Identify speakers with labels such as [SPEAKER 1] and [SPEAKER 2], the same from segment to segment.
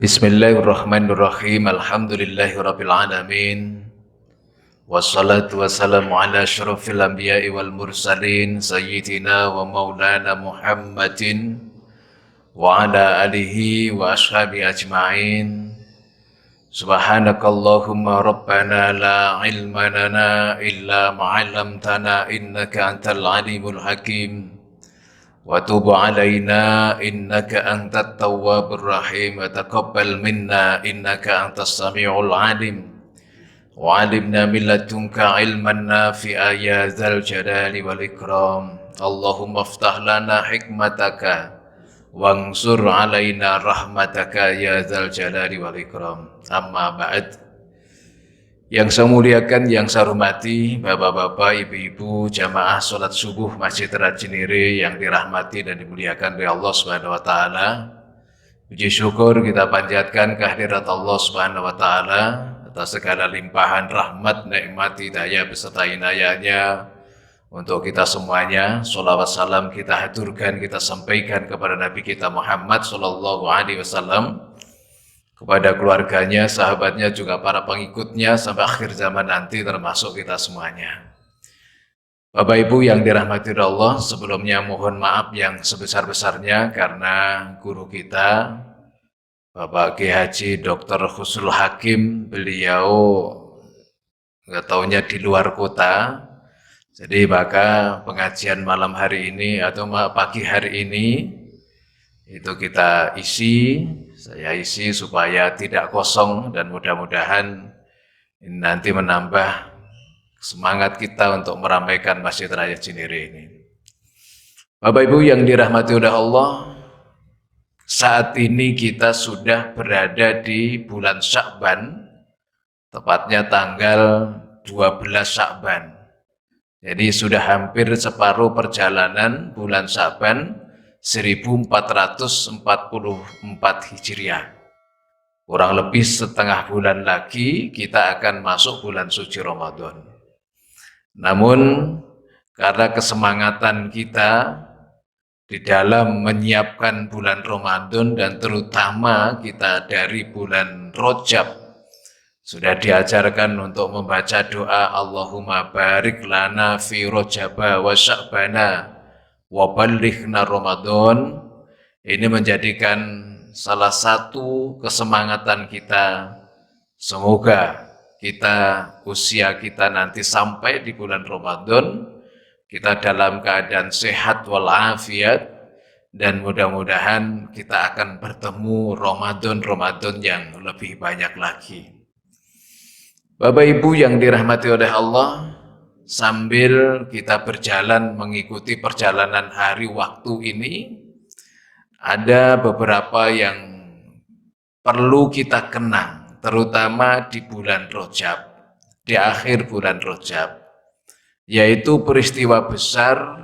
[SPEAKER 1] Bismillahirrahmanirrahim. Alhamdulillahirabbil alamin. Wassalatu wassalamu ala asyrafil anbiya'i wal mursalin sayyidina wa maulana Muhammadin wa ala alihi wa ashabihi ajma'in. Subhanakallahumma rabbana la ilma lana illa ma 'allamtana innaka antal alimul hakim. وتب علينا إنك أنت التواب الرحيم وتقبل منا إنك أنت السميع العليم وعلمنا من لدنك علما نافعا يا ذا الجلال والإكرام اللهم افتح لنا حكمتك وانصر علينا رحمتك يا ذا الجلال والإكرام أما بعد. Yang saya muliakan, yang saya hormati, bapak-bapak, ibu-ibu, jamaah sholat subuh Masjid Rajinire yang dirahmati dan dimuliakan oleh Allah Subhanahu wa Ta'ala. Puji syukur kita panjatkan kehadirat Allah Subhanahu wa Ta'ala atas segala limpahan rahmat, nikmat, hidayah beserta inayahnya untuk kita semuanya. Sholawat salam kita haturkan, kita sampaikan kepada Nabi kita Muhammad Sallallahu Alaihi Wasallam, kepada keluarganya, sahabatnya, juga para pengikutnya sampai akhir zaman nanti, termasuk kita semuanya. Bapak Ibu yang dirahmati Allah, sebelumnya mohon maaf yang sebesar-besarnya karena guru kita Bapak Kiai Haji Dr. Husnul Hakim, beliau nggak taunya di luar kota. Jadi maka pengajian malam hari ini atau pagi hari ini itu kita isi, saya isi supaya tidak kosong dan mudah-mudahan ini nanti menambah semangat kita untuk meramaikan Masjid Raya Cinere ini. Bapak Ibu yang dirahmati oleh Allah, saat ini kita sudah berada di bulan Sya'ban, tepatnya tanggal 12 Sya'ban. Jadi sudah hampir separuh perjalanan bulan Sya'ban 1444 Hijriah. Kurang lebih setengah bulan lagi kita akan masuk bulan suci Ramadan. Namun karena kesemangatan kita di dalam menyiapkan bulan Ramadan dan terutama kita dari bulan Rajab sudah diajarkan untuk membaca doa Allahumma barik lana fi Rajaba wa Sya'bana wa ballighna Ramadan. Ini menjadikan salah satu kesemangatan kita. Semoga usia kita nanti sampai di bulan Ramadan kita dalam keadaan sehat walafiat dan mudah-mudahan kita akan bertemu Ramadan yang lebih banyak lagi. Bapak Ibu yang dirahmati oleh Allah, sambil kita berjalan mengikuti perjalanan hari waktu ini, ada beberapa yang perlu kita kenang, terutama di bulan Rajab, di akhir bulan Rajab, yaitu peristiwa besar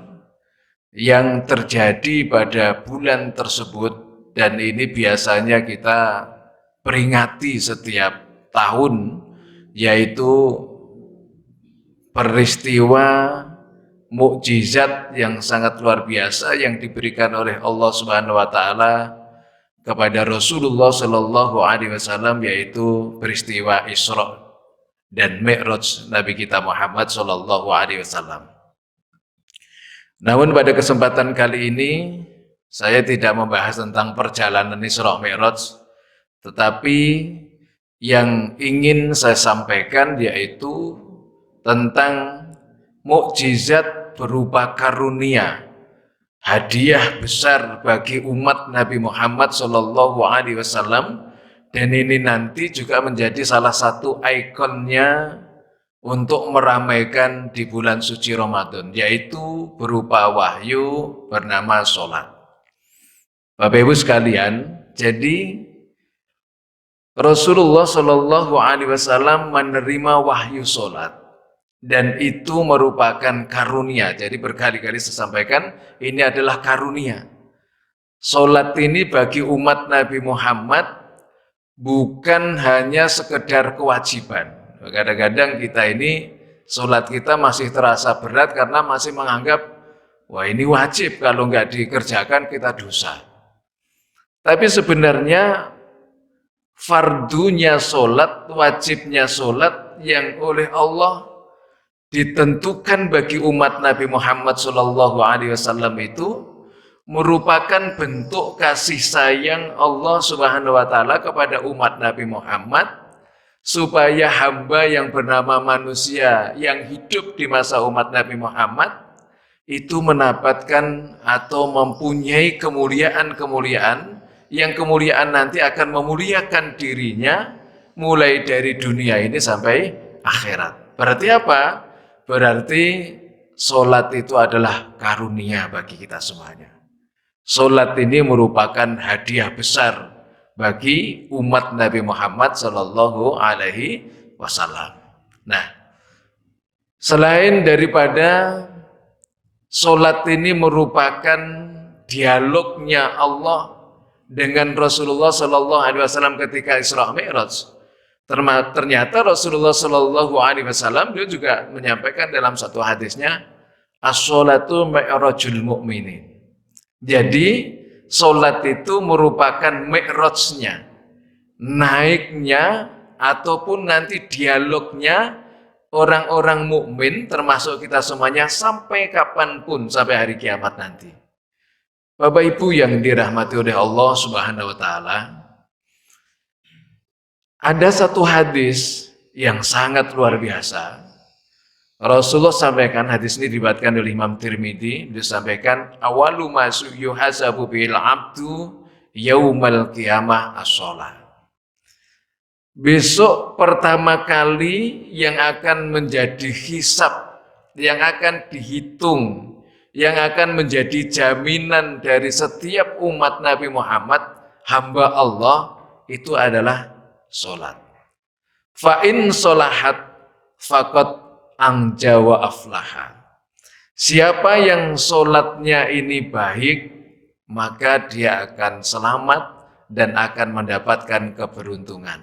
[SPEAKER 1] yang terjadi pada bulan tersebut, dan ini biasanya kita peringati setiap tahun, yaitu peristiwa mukjizat yang sangat luar biasa yang diberikan oleh Allah Subhanahu wa Ta'ala kepada Rasulullah Shallallahu Alaihi Wasallam, yaitu peristiwa Isra dan Mi'raj Nabi kita Muhammad Shallallahu Alaihi Wasallam. Namun pada kesempatan kali ini saya tidak membahas tentang perjalanan Isra Mi'raj, tetapi yang ingin saya sampaikan yaitu tentang mukjizat berupa karunia, hadiah besar bagi umat Nabi Muhammad Shallallahu Alaihi Wasallam, dan ini nanti juga menjadi salah satu ikonnya untuk meramaikan di bulan suci Ramadan, yaitu berupa wahyu bernama sholat. Bapak Ibu sekalian, jadi Rasulullah Shallallahu Alaihi Wasallam menerima wahyu sholat. Dan itu merupakan karunia. Jadi berkali-kali saya sampaikan, ini adalah karunia. Sholat ini bagi umat Nabi Muhammad bukan hanya sekedar kewajiban. Kadang-kadang kita ini, sholat kita masih terasa berat karena masih menganggap, wah ini wajib, kalau nggak dikerjakan kita dosa. Tapi sebenarnya fardunya solat, wajibnya solat yang oleh Allah ditentukan bagi umat Nabi Muhammad SAW itu merupakan bentuk kasih sayang Allah Subhanahu wa taala kepada umat Nabi Muhammad, supaya hamba yang bernama manusia yang hidup di masa umat Nabi Muhammad itu mendapatkan atau mempunyai kemuliaan-kemuliaan yang kemuliaan nanti akan memuliakan dirinya mulai dari dunia ini sampai akhirat. Berarti apa? Berarti solat itu adalah karunia bagi kita semuanya. Solat ini merupakan hadiah besar bagi umat Nabi Muhammad Sallallahu Alaihi Wasallam. Nah, selain daripada solat ini merupakan dialognya Allah dengan Rasulullah Sallallahu Alaihi Wasallam ketika Isra Mi'raj, ternyata Rasulullah Sallallahu Alaihi Wasallam dia juga menyampaikan dalam satu hadisnya, as-sholatu mi'rajul mu'minin. Jadi solat itu merupakan mi'rajnya, naiknya ataupun nanti dialognya orang-orang mukmin termasuk kita semuanya sampai kapanpun, sampai hari kiamat nanti. Bapak Ibu yang dirahmati oleh Allah Subhanahu wa taala, ada satu hadis yang sangat luar biasa. Rasulullah sampaikan, hadis ini diriwayatkan oleh Imam Tirmidzi, disampaikan awalu ma yuhasabu bil abdu yaumal qiyamah as-shalah. Besok pertama kali yang akan menjadi hisab, yang akan dihitung, yang akan menjadi jaminan dari setiap umat Nabi Muhammad, hamba Allah, itu adalah solat. Fa in solahat faqad anja wa aflaha. Siapa yang solatnya ini baik, maka dia akan selamat dan akan mendapatkan keberuntungan.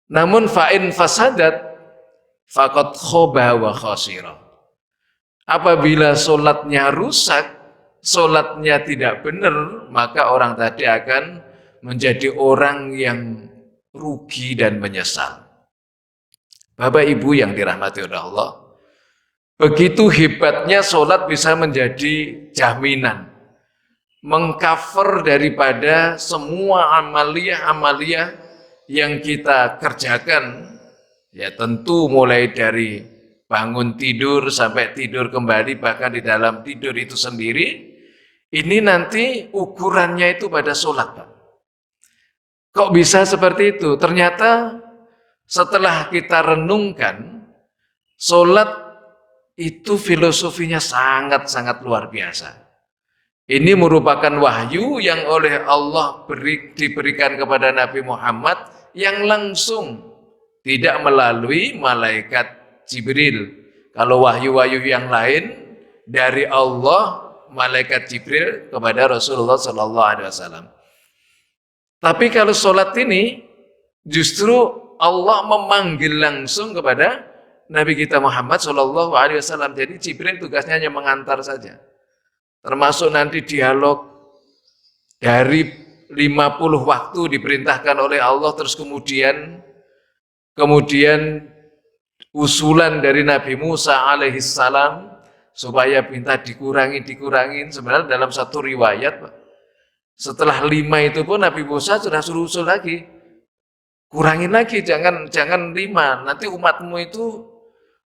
[SPEAKER 1] Namun fa'in fasadat faqad khoba wa khasira. Apabila solatnya rusak, solatnya tidak benar, maka orang tadi akan menjadi orang yang rugi dan menyesal. Bapak Ibu yang dirahmati oleh Allah, begitu hebatnya solat bisa menjadi jaminan, mengcover daripada semua amaliyah-amaliyah yang kita kerjakan, ya tentu mulai dari bangun tidur sampai tidur kembali, bahkan di dalam tidur itu sendiri, ini nanti ukurannya itu pada solat, Pak. Kok bisa seperti itu? Ternyata setelah kita renungkan, solat itu filosofinya sangat-sangat luar biasa. Ini merupakan wahyu yang oleh Allah diberikan kepada Nabi Muhammad yang langsung, tidak melalui malaikat Jibril. Kalau wahyu-wahyu yang lain dari Allah, malaikat Jibril kepada Rasulullah Sallallahu Alaihi Wasallam. Tapi kalau solat ini justru Allah memanggil langsung kepada Nabi kita Muhammad Sallallahu Alaihi Wasallam. Jadi Jibril tugasnya hanya mengantar saja. Termasuk nanti dialog dari 50 waktu diperintahkan oleh Allah, terus kemudian usulan dari Nabi Musa alaihissalam supaya minta dikurangin. Sebenarnya dalam satu riwayat, setelah 5 itu pun Nabi Musa sudah suruh usul lagi, kurangin lagi, jangan 5, nanti umatmu itu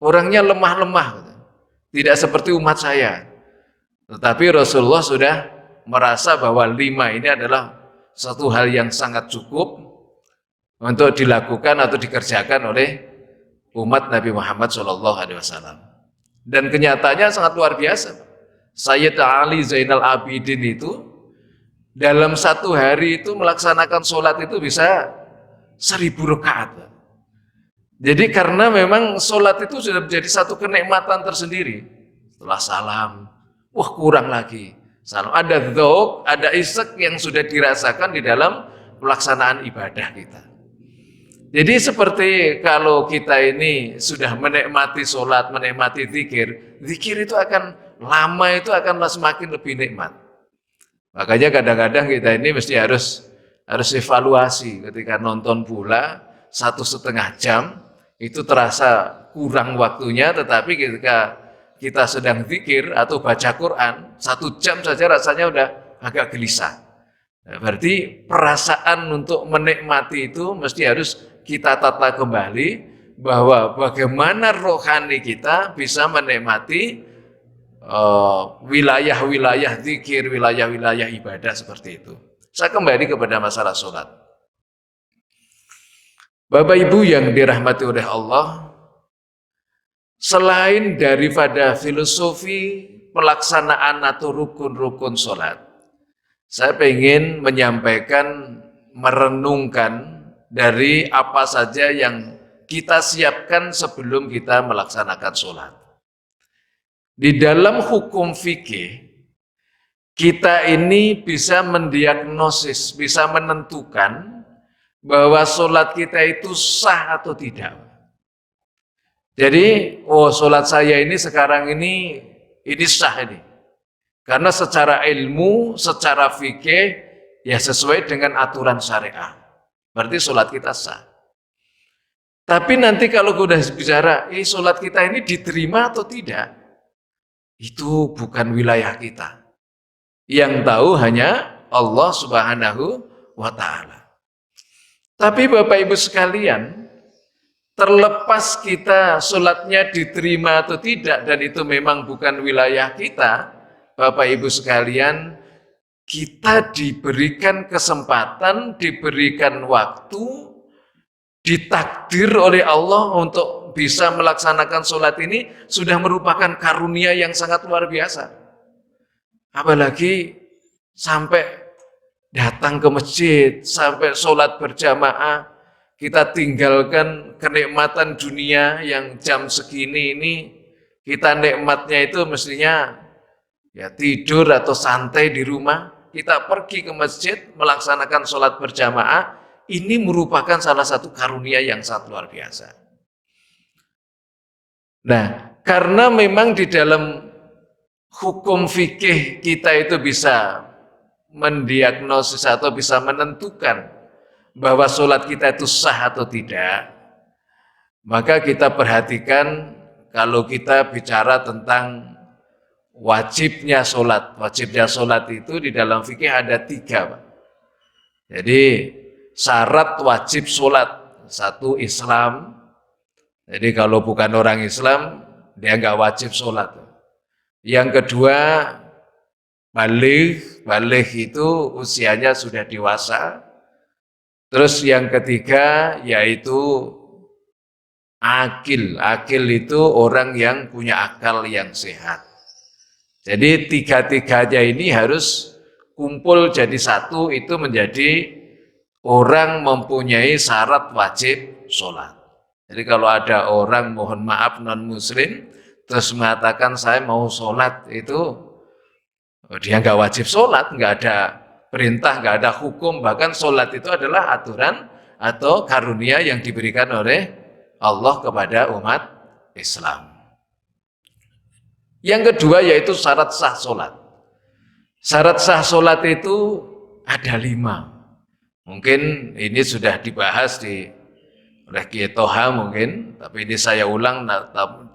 [SPEAKER 1] orangnya lemah-lemah, tidak seperti umat saya. Tetapi Rasulullah sudah merasa bahwa 5 ini adalah satu hal yang sangat cukup untuk dilakukan atau dikerjakan oleh umat Nabi Muhammad SAW. Dan kenyataannya sangat luar biasa. Sayyid Ali Zainal Abidin itu dalam satu hari itu melaksanakan sholat itu bisa 1000 rakaat. Jadi karena memang sholat itu sudah menjadi satu kenikmatan tersendiri. Setelah salam, wah kurang lagi. Salam, ada dzauq, ada isek yang sudah dirasakan di dalam pelaksanaan ibadah kita. Jadi seperti kalau kita ini sudah menikmati sholat, menikmati zikir, zikir itu akan lama, itu akan semakin lebih nikmat. Makanya kadang-kadang kita ini mesti harus harus evaluasi ketika nonton bola 1,5 jam itu terasa kurang waktunya, tetapi ketika kita sedang zikir atau baca Quran 1 jam saja rasanya udah agak gelisah. Nah, berarti perasaan untuk menikmati itu mesti harus kita tata kembali, bahwa bagaimana rohani kita bisa menikmati wilayah-wilayah zikir, wilayah-wilayah ibadah seperti itu. Saya kembali kepada masalah sholat. Bapak Ibu yang dirahmati oleh Allah, selain daripada filosofi pelaksanaan atau rukun-rukun sholat, saya ingin menyampaikan, merenungkan dari apa saja yang kita siapkan sebelum kita melaksanakan sholat. Di dalam hukum fikih, kita ini bisa mendiagnosis, bisa menentukan bahwa sholat kita itu sah atau tidak. Jadi, sholat saya ini sekarang ini sah ini. Karena secara ilmu, secara fikih, ya sesuai dengan aturan syariah. Berarti sholat kita sah. Tapi nanti kalau sudah bicara, sholat kita ini diterima atau tidak, itu bukan wilayah kita. Yang tahu hanya Allah Subhanahu wa Ta'ala. Tapi Bapak Ibu sekalian, terlepas kita sholatnya diterima atau tidak, dan itu memang bukan wilayah kita, Bapak Ibu sekalian, kita diberikan kesempatan, diberikan waktu, ditakdir oleh Allah untuk bisa melaksanakan sholat ini, sudah merupakan karunia yang sangat luar biasa. Apalagi sampai datang ke masjid, sampai sholat berjamaah, kita tinggalkan kenikmatan dunia yang jam segini ini, kita nikmatnya itu mestinya ya tidur atau santai di rumah, kita pergi ke masjid melaksanakan sholat berjamaah, ini merupakan salah satu karunia yang sangat luar biasa. Nah, karena memang di dalam hukum fikih kita itu bisa mendiagnosis atau bisa menentukan bahwa sholat kita itu sah atau tidak, maka kita perhatikan kalau kita bicara tentang wajibnya sholat. Wajibnya sholat itu di dalam fikih ada 3, Pak. Jadi syarat wajib sholat, 1 Islam. Jadi kalau bukan orang Islam, dia nggak wajib sholat. Yang kedua, baligh itu usianya sudah dewasa. Terus yang ketiga yaitu akil. Akil itu orang yang punya akal yang sehat. Jadi 3-3-nya ini harus kumpul jadi satu, itu menjadi orang mempunyai syarat wajib sholat. Jadi kalau ada orang, mohon maaf, non-muslim, terus mengatakan saya mau sholat, itu dia nggak wajib sholat, nggak ada perintah, nggak ada hukum, bahkan sholat itu adalah aturan atau karunia yang diberikan oleh Allah kepada umat Islam. Yang kedua yaitu syarat sah sholat. Syarat sah sholat itu ada 5. Mungkin ini sudah dibahas oleh Kiai Toha mungkin, tapi ini saya ulang.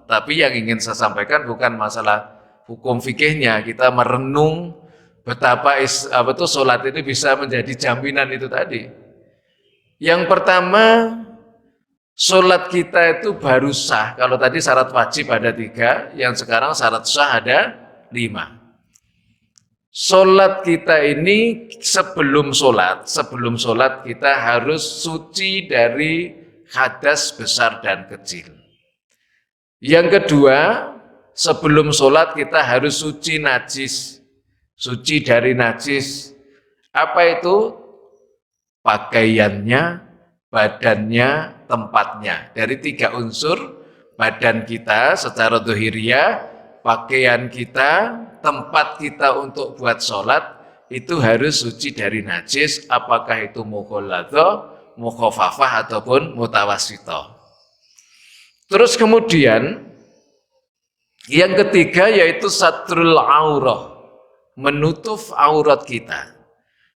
[SPEAKER 1] Tapi yang ingin saya sampaikan bukan masalah hukum fikihnya, kita merenung betapa sholat itu bisa menjadi jaminan itu tadi. Yang pertama, sholat kita itu baru sah. Kalau tadi syarat wajib ada 3, yang sekarang syarat sah ada 5. Sholat kita ini sebelum sholat kita harus suci dari hadas besar dan kecil. Yang kedua, sebelum sholat kita harus suci najis, suci dari najis. Apa itu? Pakaiannya, badannya, tempatnya. Dari 3 unsur, badan kita secara dhuhiriyah, pakaian kita, tempat kita untuk buat sholat, itu harus suci dari najis, apakah itu mughalladhah, mukhafafah ataupun mutawassithah. Terus kemudian yang ketiga yaitu satrul aurah, menutup aurat kita.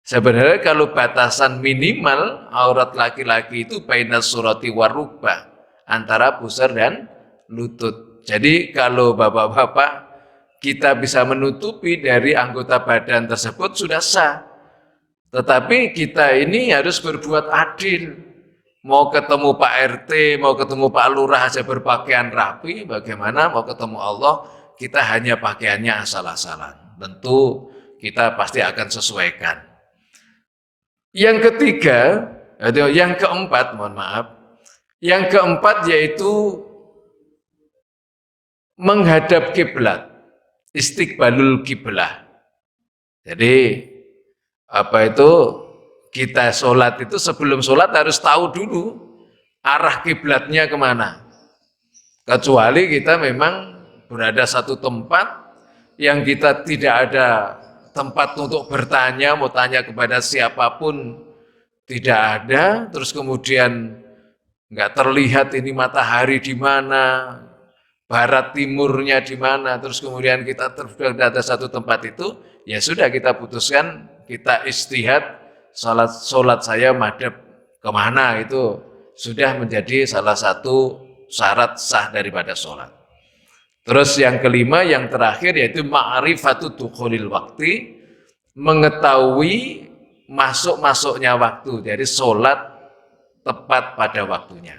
[SPEAKER 1] Sebenarnya kalau batasan minimal aurat laki-laki itu baina surati warukbah, antara pusar dan lutut. Jadi kalau bapak-bapak kita bisa menutupi dari anggota badan tersebut sudah sah. Tetapi kita ini harus berbuat adil. Mau ketemu Pak RT, mau ketemu Pak Lurah aja berpakaian rapi, bagaimana mau ketemu Allah, kita hanya pakaiannya asal-asalan. Tentu kita pasti akan sesuaikan. Yang ketiga, yang keempat, mohon maaf. Yang keempat yaitu menghadap kiblat, istiqbalul kiblah. Jadi apa itu kita sholat itu sebelum sholat harus tahu dulu arah kiblatnya kemana. Kecuali kita memang berada satu tempat yang kita tidak ada tempat untuk bertanya, mau tanya kepada siapapun tidak ada, terus kemudian nggak terlihat ini matahari di mana, barat timurnya di mana, terus kemudian kita berada satu tempat itu, ya sudah kita putuskan, kita istihad, sholat saya madhab kemana itu sudah menjadi salah satu syarat sah daripada sholat. Terus yang kelima, yang terakhir yaitu ma'rifatu dukhulil waktu, mengetahui masuk-masuknya waktu, jadi sholat tepat pada waktunya.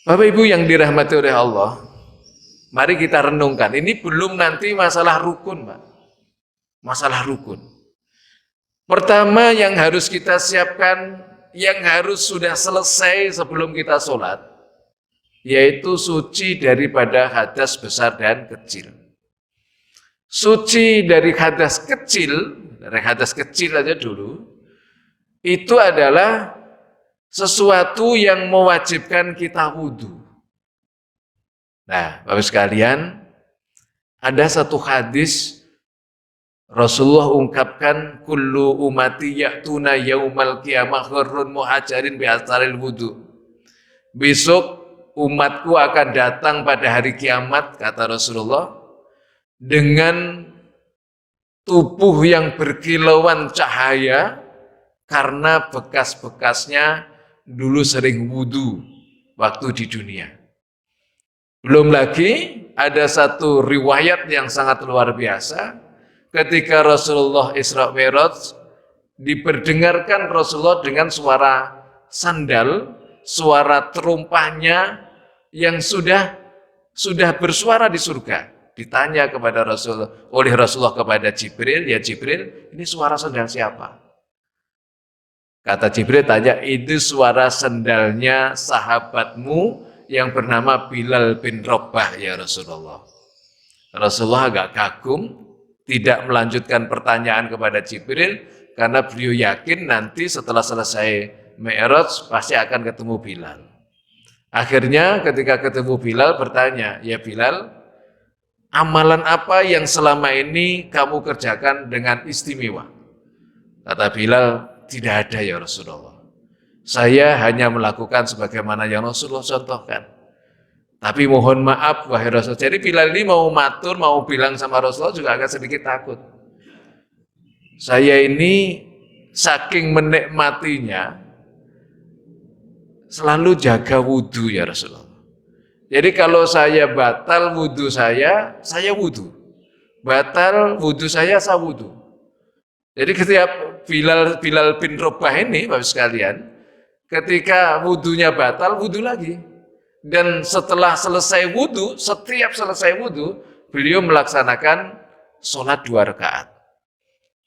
[SPEAKER 1] Bapak Ibu yang dirahmati oleh Allah, mari kita renungkan, ini belum nanti masalah rukun, Pak. Masalah rukun. Pertama yang harus kita siapkan, yang harus sudah selesai sebelum kita sholat, yaitu suci daripada hadas besar dan kecil. Suci dari hadas kecil aja dulu, itu adalah sesuatu yang mewajibkan kita wudhu. Nah, Bapak sekalian, ada satu hadis Rasulullah ungkapkan, kullu umati ya'tuna yaumal qiyamah ghurrun muhajarin bi asaril wudhu. Besok umatku akan datang pada hari kiamat, kata Rasulullah, dengan tubuh yang berkilauan cahaya karena bekas-bekasnya dulu sering wudhu waktu di dunia. Belum lagi ada satu riwayat yang sangat luar biasa, ketika Rasulullah Isra Mi'raj diperdengarkan Rasulullah dengan suara sandal, suara terumpahnya yang sudah bersuara di surga. Ditanya kepada oleh Rasulullah kepada Jibril, ya Jibril, ini suara sandal siapa? Kata Jibril, tanya, itu suara sandalnya sahabatmu yang bernama Bilal bin Rabah, ya Rasulullah. Rasulullah agak kagum, tidak melanjutkan pertanyaan kepada Jibril, karena beliau yakin nanti setelah selesai Mi'raj pasti akan ketemu Bilal. Akhirnya ketika ketemu Bilal bertanya, ya Bilal, amalan apa yang selama ini kamu kerjakan dengan istimewa? Kata Bilal, tidak ada ya Rasulullah. Saya hanya melakukan sebagaimana yang Rasulullah contohkan. Tapi mohon maaf wahai Rasul. Jadi Bilal ini mau matur, mau bilang sama Rasulullah juga agak sedikit takut. Saya ini saking menikmatinya, selalu jaga wudhu ya Rasulullah. Jadi kalau saya batal wudhu saya wudhu. Batal wudhu saya wudhu. Jadi setiap Bilal bin Rabah ini, Bapak sekalian, ketika wudhunya batal, wudhu lagi. Dan setelah selesai wudhu, setiap selesai wudhu, beliau melaksanakan sholat 2 rakaat.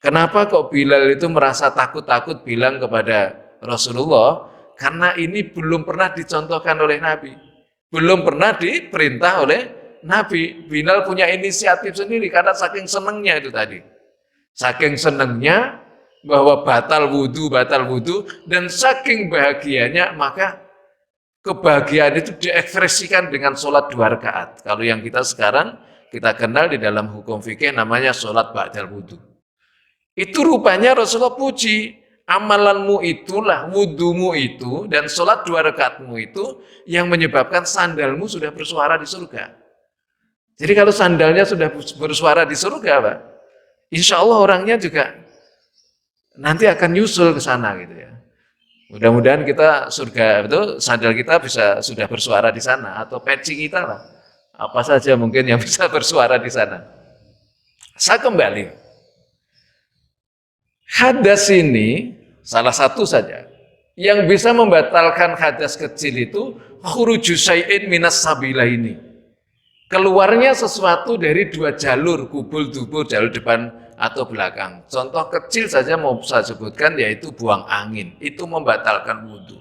[SPEAKER 1] Kenapa kok Bilal itu merasa takut-takut bilang kepada Rasulullah? Karena ini belum pernah dicontohkan oleh Nabi. Belum pernah diperintah oleh Nabi. Bilal punya inisiatif sendiri karena saking senangnya itu tadi. Saking senangnya bahwa batal wudhu, dan saking bahagianya, maka kebahagiaan itu diekspresikan dengan sholat 2 rakaat. Kalau yang kita sekarang, kita kenal di dalam hukum fikih namanya sholat ba'dal wudhu. Itu rupanya Rasulullah puji, amalanmu itulah, wudhumu itu, dan sholat 2 rakaatmu itu, yang menyebabkan sandalmu sudah bersuara di surga. Jadi kalau sandalnya sudah bersuara di surga, Pak, insya Allah orangnya juga nanti akan nyusul ke sana gitu ya. Mudah-mudahan kita surga itu sandal kita bisa sudah bersuara di sana atau peci kita lah. Apa saja mungkin yang bisa bersuara di sana. Saya kembali. Hadas ini salah satu saja yang bisa membatalkan hadas kecil itu khuruju syai'in minas sabila ini. Keluarnya sesuatu dari dua jalur, kubul dubur, jalur depan atau belakang. Contoh kecil saja mau saya sebutkan yaitu buang angin. Itu membatalkan wudhu.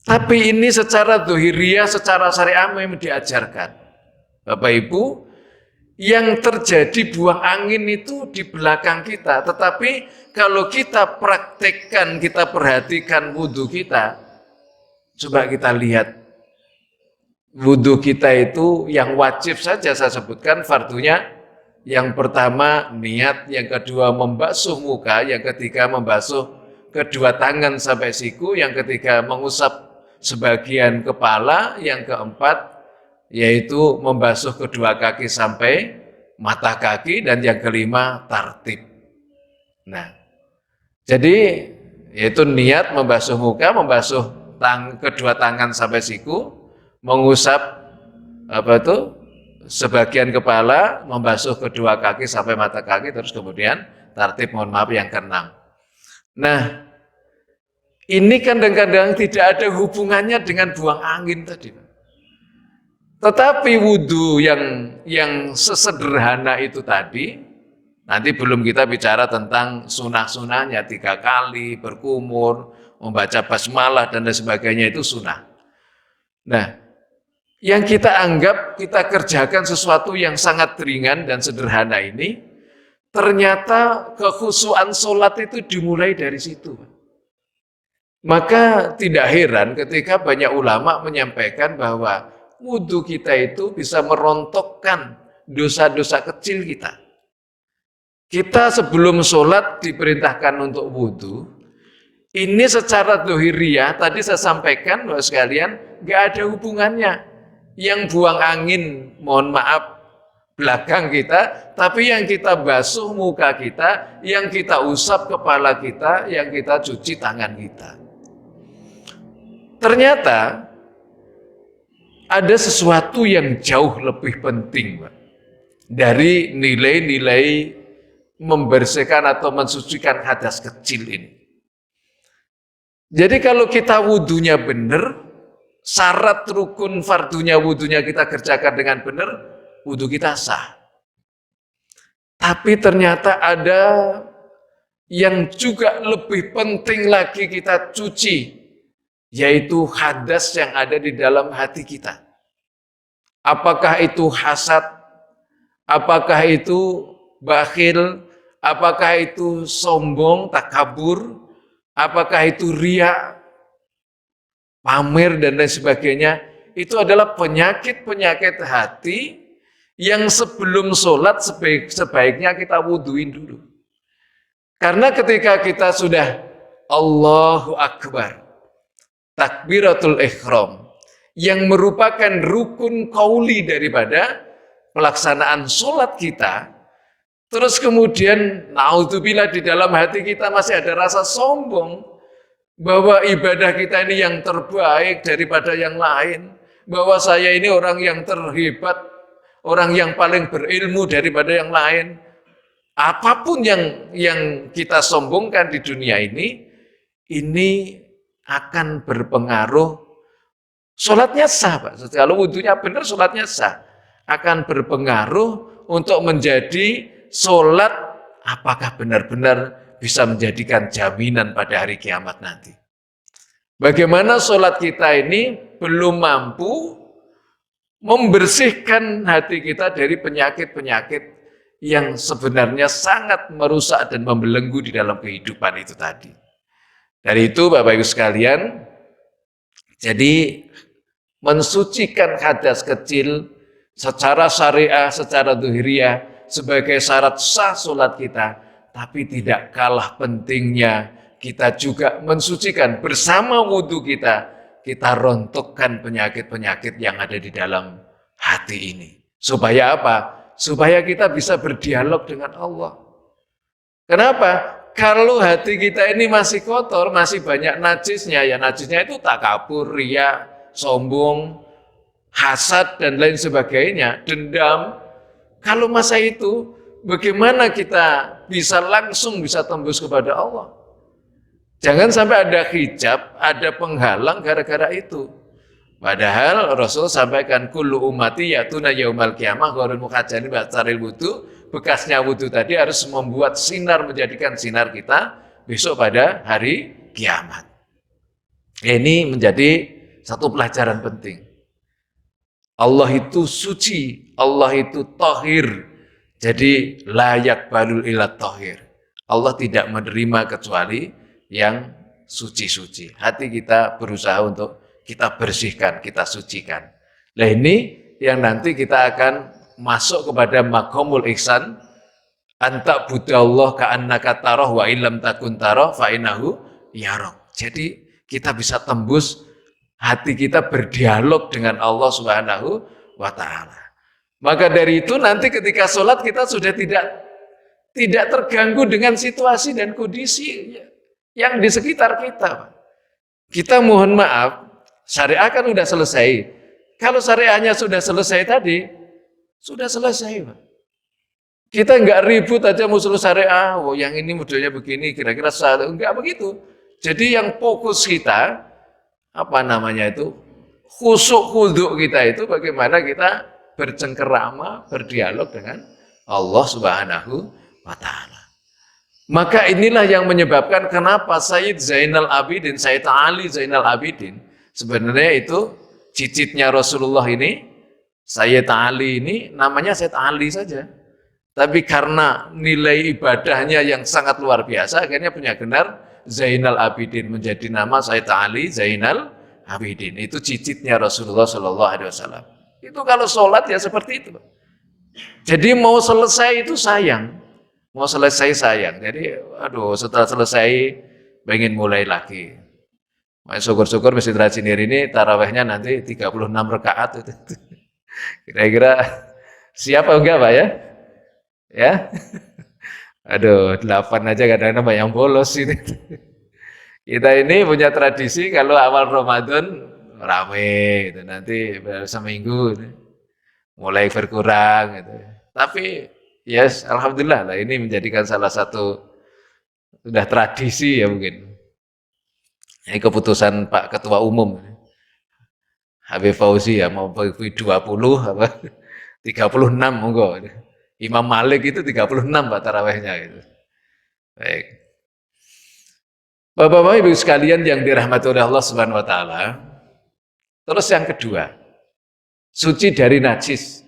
[SPEAKER 1] Tapi ini secara dohiriyah, secara syariah memang diajarkan. Bapak Ibu, yang terjadi buang angin itu di belakang kita. Tetapi kalau kita praktekkan, kita perhatikan wudhu kita, coba kita lihat. Wudhu kita itu yang wajib saja saya sebutkan fardunya. Yang pertama niat, yang kedua membasuh muka, yang ketiga membasuh kedua tangan sampai siku, yang ketiga mengusap sebagian kepala, yang keempat yaitu membasuh kedua kaki sampai mata kaki, dan yang kelima tartib. Nah, jadi yaitu niat membasuh muka, membasuh kedua tangan sampai siku, mengusap sebagian kepala, membasuh kedua kaki sampai mata kaki, terus kemudian tartib mohon maaf yang keenam. Nah, ini kadang-kadang tidak ada hubungannya dengan buang angin tadi. Tetapi wudhu yang sesederhana itu tadi, nanti belum kita bicara tentang sunah-sunahnya 3 kali berkumur, membaca basmalah dan lain sebagainya, itu sunah. Nah, yang kita anggap kita kerjakan sesuatu yang sangat ringan dan sederhana ini, ternyata kekhusyuan sholat itu dimulai dari situ. Maka tidak heran ketika banyak ulama menyampaikan bahwa wudhu kita itu bisa merontokkan dosa-dosa kecil kita. Kita sebelum sholat diperintahkan untuk wudhu. Ini secara dohiriyah, tadi saya sampaikan bahwa sekalian, nggak ada hubungannya. Yang buang angin, mohon maaf, belakang kita, tapi yang kita basuh muka kita, yang kita usap kepala kita, yang kita cuci tangan kita. Ternyata ada sesuatu yang jauh lebih penting, Pak, dari nilai-nilai membersihkan atau mensucikan hadas kecil ini. Jadi kalau kita wudhunya benar, syarat rukun fardunya wudhunya kita kerjakan dengan benar, wudhu kita sah. Tapi ternyata ada yang juga lebih penting lagi kita cuci, yaitu hadas yang ada di dalam hati kita. Apakah itu hasad, apakah itu bakhil, apakah itu sombong, takabur, apakah itu riya, pamer dan lain sebagainya. Itu adalah penyakit-penyakit hati yang sebelum sholat sebaiknya kita wudhuin dulu. Karena ketika kita sudah Allahu Akbar, takbiratul ihram, yang merupakan rukun qauli daripada pelaksanaan sholat kita, terus kemudian naudzubillah di dalam hati kita masih ada rasa sombong, bahwa ibadah kita ini yang terbaik daripada yang lain, bahwa saya ini orang yang terhebat, orang yang paling berilmu daripada yang lain. Apapun yang kita sombongkan di dunia ini akan berpengaruh. Sholatnya sah, Pak. Kalau wudhunya benar, sholatnya sah. Akan berpengaruh untuk menjadi sholat apakah benar-benar bisa menjadikan jaminan pada hari kiamat nanti. Bagaimana sholat kita ini belum mampu membersihkan hati kita dari penyakit-penyakit yang sebenarnya sangat merusak dan membelenggu di dalam kehidupan itu tadi. Dari itu Bapak Ibu sekalian, jadi mensucikan hadas kecil secara syariah, secara dhuhriyah sebagai syarat sah sholat kita, tapi tidak kalah pentingnya kita juga mensucikan bersama wudhu kita rontokkan penyakit-penyakit yang ada di dalam hati ini. Supaya apa? Supaya kita bisa berdialog dengan Allah. Kenapa? kalau hati kita ini masih kotor, masih banyak najisnya, ya najisnya itu takabur, riya, sombong, hasad dan lain sebagainya, dendam. Kalau masa itu, bagaimana kita bisa langsung bisa tembus kepada Allah? Jangan sampai ada hijab, ada penghalang gara-gara itu. Padahal Rasul sampaikan kullu ummati yatuna yaumal qiyamah ghairul mukhajjalin ba'tsaril wudu, bekasnya wudu tadi harus membuat sinar, menjadikan sinar kita besok pada hari kiamat. Ini menjadi satu pelajaran penting. Allah itu suci, Allah itu tahir. Jadi layak balul ilat tahir. Allah tidak menerima kecuali yang suci-suci. Hati kita berusaha untuk kita bersihkan, kita sucikan. Nah ini yang nanti kita akan masuk kepada maqamul ihsan, anta budallah ka'annaka tarah wa illam takun tarah fa'inahu yarok. Jadi kita bisa tembus, hati kita berdialog dengan Allah Subhanahu wa ta'ala. Maka dari itu nanti ketika sholat kita sudah tidak terganggu dengan situasi dan kondisi yang di sekitar kita. Kita mohon maaf, syariah kan sudah selesai. Kalau syariahnya sudah selesai tadi, sudah selesai, Pak. Kita enggak ribut aja musuh syariah, oh yang ini modelnya begini, kira-kira salah, enggak begitu. Jadi yang fokus kita, apa namanya itu, khusyuk khudu kita itu bagaimana kita bercengkerama, berdialog dengan Allah Subhanahu wa ta'ala. Maka inilah yang menyebabkan kenapa Sayyid Zainal Abidin, Sayyid Ali Zainal Abidin, sebenarnya itu cicitnya Rasulullah ini, Sayyid Ali ini namanya Sayyid Ali saja. Tapi karena nilai ibadahnya yang sangat luar biasa, akhirnya punya gelar Zainal Abidin, menjadi nama Sayyid Ali Zainal Abidin. Itu cicitnya Rasulullah Shallallahu Alaihi Wasallam. Itu kalau sholat ya seperti itu. Jadi mau selesai itu sayang, mau selesai sayang. Jadi aduh setelah selesai pengen mulai lagi. Syukur-syukur Masjid Rajinir ini tarawehnya nanti 36 rakaat itu. Kira-kira siapa enggak Pak ya? Ya? Aduh 8 aja kadang-kadang banyak yang bolos ini. Kita ini punya tradisi kalau awal Ramadan rame gitu, nanti seminggu gitu, mulai berkurang gitu. Tapi yes, alhamdulillah lah ini menjadikan salah satu sudah tradisi ya mungkin. Ini keputusan Pak Ketua Umum Habib Fauzi ya mau 20 apa 36 monggo. Imam Malik itu 36 Pak tarawehnya gitu. Baik. Bapak-bapak Ibu sekalian yang dirahmati oleh Allah Subhanahu wa taala. Terus yang kedua, suci dari najis.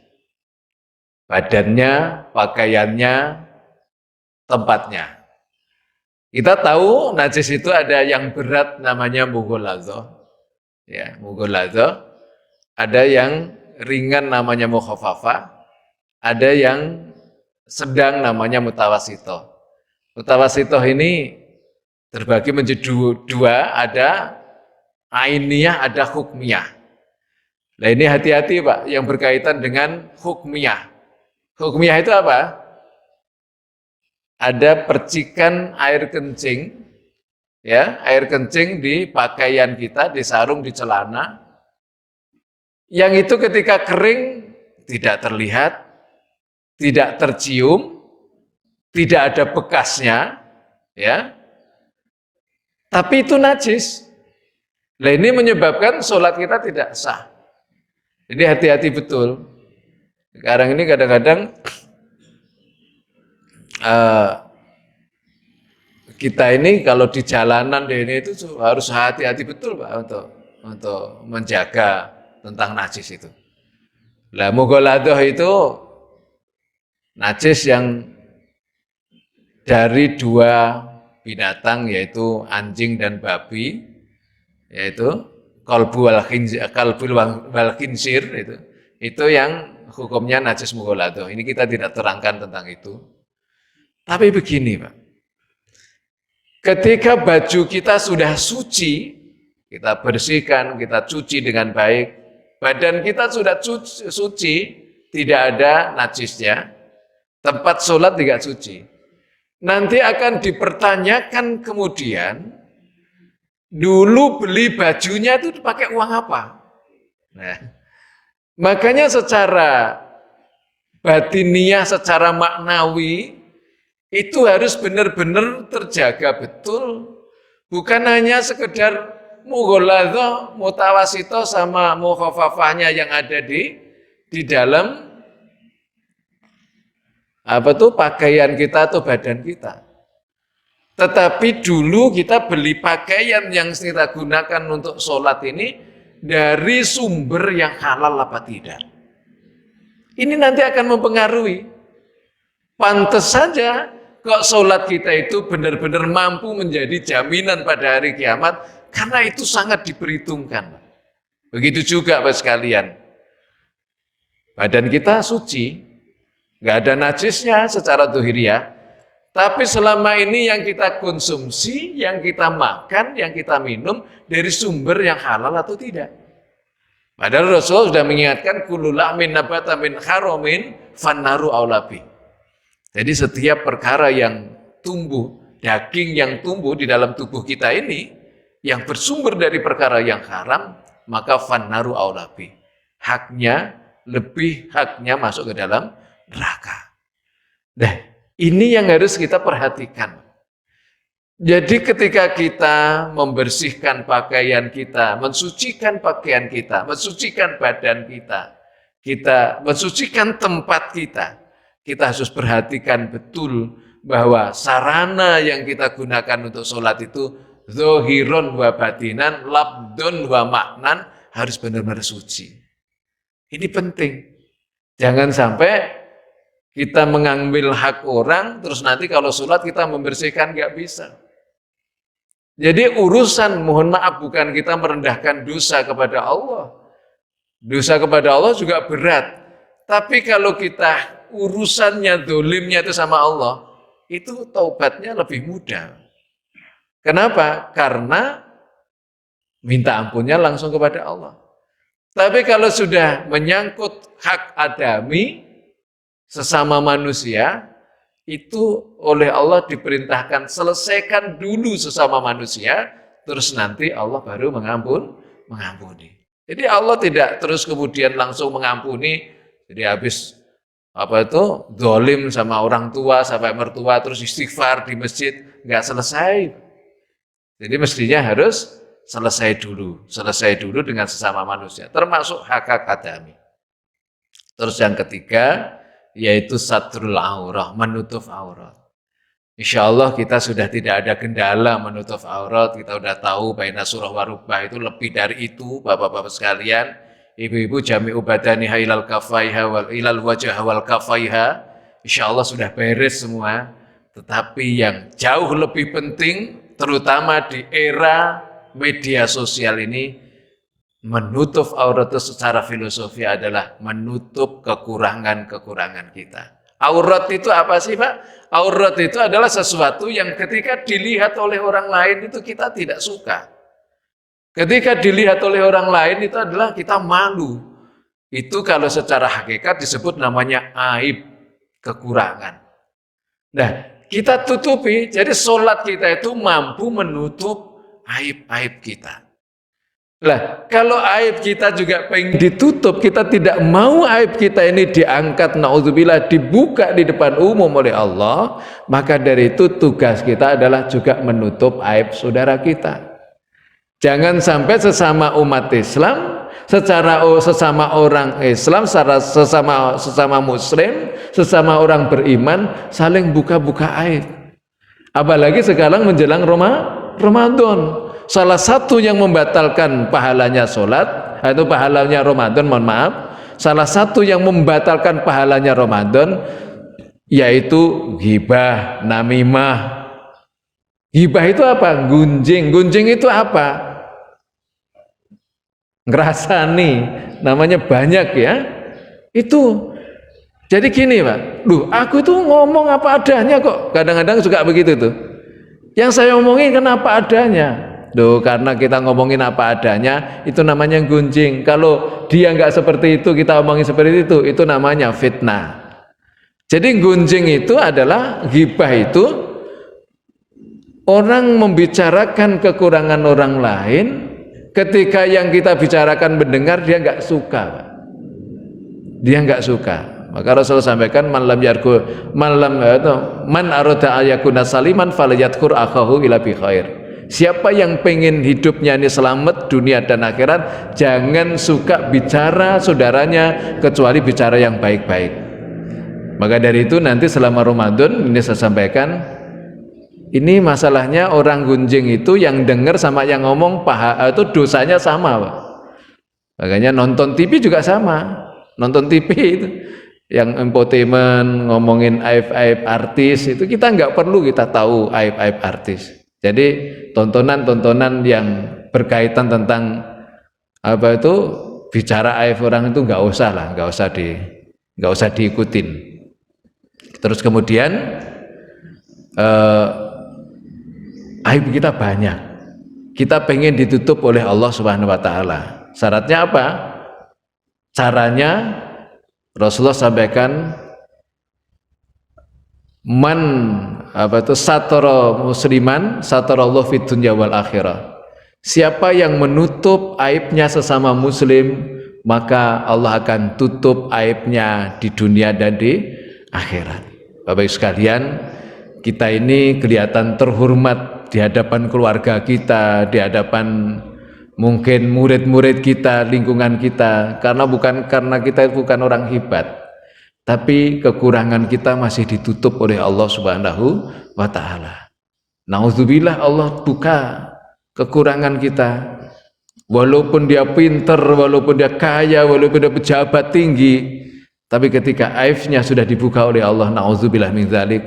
[SPEAKER 1] Badannya, pakaiannya, tempatnya. Kita tahu najis itu ada yang berat namanya mughaladzah. Ya, mughaladzah. Ada yang ringan namanya mukhafafah. Ada yang sedang namanya mutawasitoh. Mutawasitoh ini terbagi menjadi dua, ada ainiyah, ada hukmiyah. Nah ini hati-hati Pak, yang berkaitan dengan hukmiyah. Hukmiyah itu apa? Ada percikan air kencing, ya, air kencing di pakaian kita, di sarung, di celana. Yang itu ketika kering tidak terlihat, tidak tercium, tidak ada bekasnya, ya. Tapi itu najis. Nah ini menyebabkan sholat kita tidak sah. Jadi hati-hati betul. Sekarang ini kadang-kadang kita ini kalau di jalanan ini itu harus hati-hati betul Pak untuk menjaga tentang najis itu. Lah mughaladzah itu najis yang dari dua binatang yaitu anjing dan babi, yaitu kalbu wal khinsir itu yang hukumnya najis mughaladzah. Ini kita tidak terangkan tentang itu. Tapi begini Pak, ketika baju kita sudah suci, kita bersihkan, kita cuci dengan baik, badan kita sudah suci, tidak ada najisnya, tempat sholat tidak suci. nanti akan dipertanyakan kemudian, dulu beli bajunya itu pakai uang apa? Nah, makanya secara batiniah, secara maknawi, itu harus benar-benar terjaga betul. Bukan hanya sekedar mughaladhah, mutawasito sama mukhafafahnya yang ada di dalam pakaian kita atau badan kita. Tetapi dulu kita beli pakaian yang kita gunakan untuk sholat ini dari sumber yang halal apa tidak. Ini nanti akan mempengaruhi. Pantes saja kok sholat kita itu benar-benar mampu menjadi jaminan pada hari kiamat, karena itu sangat diperhitungkan. Begitu juga Bapak sekalian, badan kita suci, nggak ada najisnya secara zuhiriyah. Tapi selama ini yang kita konsumsi, yang kita makan, yang kita minum dari sumber yang halal atau tidak. Padahal Rasul sudah mengingatkan kullu lahmin nabata min haramin fannaru aulabi. Jadi setiap perkara yang tumbuh, daging yang tumbuh di dalam tubuh kita ini yang bersumber dari perkara yang haram, maka fannaru aulabi. Haknya masuk ke dalam neraka. Nah, ini yang harus kita perhatikan. Jadi ketika kita membersihkan pakaian kita, mensucikan pakaian kita, mensucikan badan kita mensucikan tempat kita harus perhatikan betul bahwa sarana yang kita gunakan untuk sholat itu zohiron wa batinan, labdun wa maknan, harus benar-benar suci. Ini penting. Jangan sampai kita mengambil hak orang, terus nanti kalau sholat kita membersihkan, nggak bisa. Jadi urusan, mohon maaf, bukan kita merendahkan dosa kepada Allah. Dosa kepada Allah juga berat. Tapi kalau kita urusannya, dolimnya itu sama Allah, itu taubatnya lebih mudah. Kenapa? Karena minta ampunnya langsung kepada Allah. Tapi kalau sudah menyangkut hak adami, sesama manusia, itu oleh Allah diperintahkan selesaikan dulu sesama manusia, terus nanti Allah baru mengampuni. Jadi Allah tidak terus kemudian langsung mengampuni, jadi habis zalim sama orang tua sampai mertua terus istighfar di masjid, nggak selesai. Jadi mestinya harus selesai dulu dengan sesama manusia, termasuk hak adami. Terus yang ketiga, yaitu satrul aurah, menutup aurat. Insya Allah kita sudah tidak ada kendala menutup aurat. Kita sudah tahu baina surah warubah itu lebih dari itu, bapak-bapak sekalian, ibu-ibu, jami'u badaniha ilal kafaiha wal ilal wajah wal kafaiha. Insya Allah sudah beres semua. Tetapi yang jauh lebih penting, terutama di era media sosial ini, menutup aurat itu secara filosofi adalah menutup kekurangan-kekurangan kita. Aurat itu apa sih Pak? Aurat itu adalah sesuatu yang ketika dilihat oleh orang lain itu kita tidak suka. Ketika dilihat oleh orang lain itu adalah kita malu. Itu kalau secara hakikat disebut namanya aib, kekurangan. Nah, kita tutupi, jadi sholat kita itu mampu menutup aib-aib kita. Lah, kalau aib kita juga pengen ditutup, kita tidak mau aib kita ini diangkat, naudzubillah, dibuka di depan umum oleh Allah, maka dari itu tugas kita adalah juga menutup aib saudara kita. Jangan sampai sesama umat Islam, sesama orang Islam, sesama muslim, sesama orang beriman saling buka-buka aib. Apalagi sekarang menjelang Ramadan. Salah satu yang membatalkan pahalanya sholat, atau pahalanya Ramadan, mohon maaf, salah satu yang membatalkan pahalanya Ramadan, yaitu ghibah, namimah. Ghibah itu apa? Gunjing. Gunjing itu apa? Ngerasani, namanya banyak ya. Itu. Jadi gini Pak, aku itu ngomong apa adanya kok. Kadang-kadang suka begitu tuh. Yang saya omongin kenapa adanya? Karena kita ngomongin apa adanya, itu namanya gunjing. Kalau dia nggak seperti itu, kita omongin seperti itu namanya fitnah. Jadi gunjing itu adalah ghibah itu
[SPEAKER 2] Orang membicarakan kekurangan orang lain, ketika yang kita bicarakan mendengar, dia nggak suka, Pak. Dia nggak suka. Maka Rasulullah sampaikan, man arada ayakuna saliman falyadhkur akhahu ila bi khair. Siapa yang pengen hidupnya ini selamat dunia dan akhirat, jangan suka bicara saudaranya kecuali bicara yang baik-baik. Maka dari itu nanti selama Ramadan ini saya sampaikan, ini masalahnya orang gunjing itu yang dengar sama yang ngomong itu dosanya sama, Pak. Makanya nonton TV juga sama. Nonton TV itu yang infotainment ngomongin aib-aib artis, itu kita nggak perlu kita tahu aib-aib artis. Jadi tontonan-tontonan yang berkaitan tentang apa itu bicara aib orang itu nggak usah lah, nggak usah diikutin. Terus kemudian aib kita banyak, kita pengen ditutup oleh Allah Subhanahu Wa Taala. Syaratnya apa? Caranya Rasulullah sampaikan, man satara musliman satarallahu fid dunya wal akhirah. Siapa yang menutup aibnya sesama muslim, maka Allah akan tutup aibnya di dunia dan di akhirat. Bapak Ibu sekalian, kita ini kelihatan terhormat di hadapan keluarga kita, di hadapan mungkin murid-murid kita, lingkungan kita, bukan karena kita bukan orang hebat, tapi kekurangan kita masih ditutup oleh Allah Subhanahu wa Ta'ala. Nauzubillah, Allah buka kekurangan kita. Walaupun dia pinter, walaupun dia kaya, walaupun dia pejabat tinggi, tapi ketika aibnya sudah dibuka oleh Allah, nauzubillah min dzalik,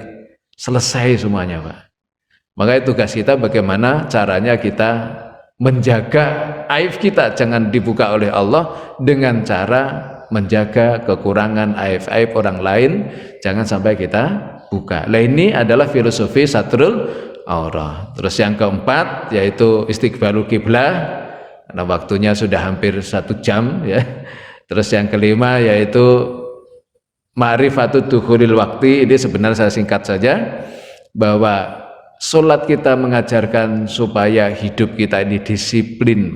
[SPEAKER 2] selesai semuanya, Pak. Makanya tugas kita bagaimana caranya kita menjaga aib kita jangan dibuka oleh Allah dengan cara menjaga kekurangan aib-aib orang lain, jangan sampai kita buka. Nah, ini adalah filosofi satrul aurah. Terus yang keempat yaitu istiqbalul kiblah. Nah, waktunya sudah hampir 1 jam ya. Terus yang kelima yaitu ma'rifatud dukhulil waktu. Ini sebenarnya saya singkat saja, bahwa sholat kita mengajarkan supaya hidup kita ini disiplin.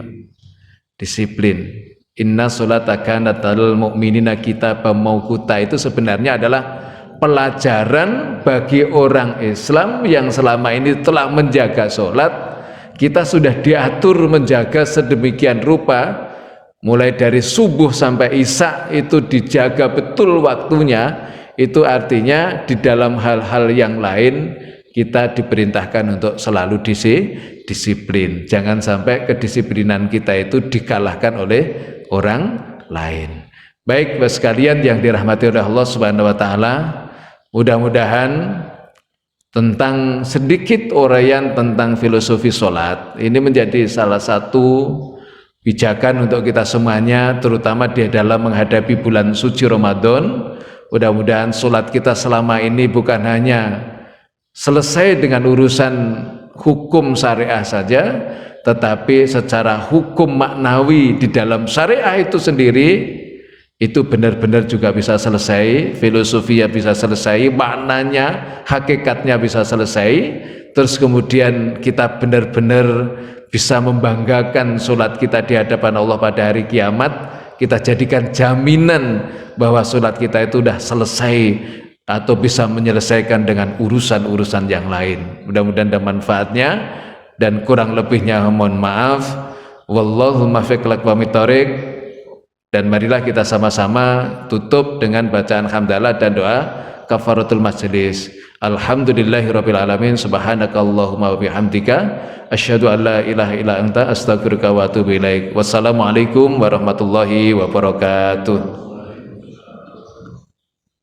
[SPEAKER 2] Inna sholata kanat 'alal mu'minina kitaban mauquta, itu sebenarnya adalah pelajaran bagi orang Islam yang selama ini telah menjaga sholat. Kita sudah diatur menjaga sedemikian rupa, mulai dari subuh sampai isya itu dijaga betul waktunya. Itu artinya di dalam hal-hal yang lain kita diperintahkan untuk selalu disiplin. Jangan sampai kedisiplinan kita itu dikalahkan oleh orang lain. Baik, Bapak sekalian yang dirahmati oleh Allah Subhanahu wa Ta'ala, mudah-mudahan tentang sedikit uraian tentang filosofi sholat ini menjadi salah satu pijakan untuk kita semuanya, terutama di dalam menghadapi bulan suci Ramadan. Mudah-mudahan sholat kita selama ini bukan hanya selesai dengan urusan hukum syariah saja, tetapi secara hukum maknawi di dalam syariah itu sendiri itu benar-benar juga bisa selesai, filosofinya bisa selesai, maknanya, hakikatnya bisa selesai. Terus kemudian kita benar-benar bisa membanggakan sholat kita di hadapan Allah pada hari kiamat. Kita jadikan jaminan bahwa sholat kita itu sudah selesai atau bisa menyelesaikan dengan urusan-urusan yang lain. Mudah-mudahan ada manfaatnya, dan kurang lebihnya mohon maaf. Wallahu muwaffiq aqwamit thoriq. Dan marilah kita sama-sama tutup dengan bacaan hamdalah dan doa kafaratul majelis. Alhamdulillahirabbil alamin, subhanakallahumma wa bihamdika asyhadu an la ilaha illa anta astaghfiruka wa atubu ilaik. Wassalamualaikum warahmatullahi wabarakatuh.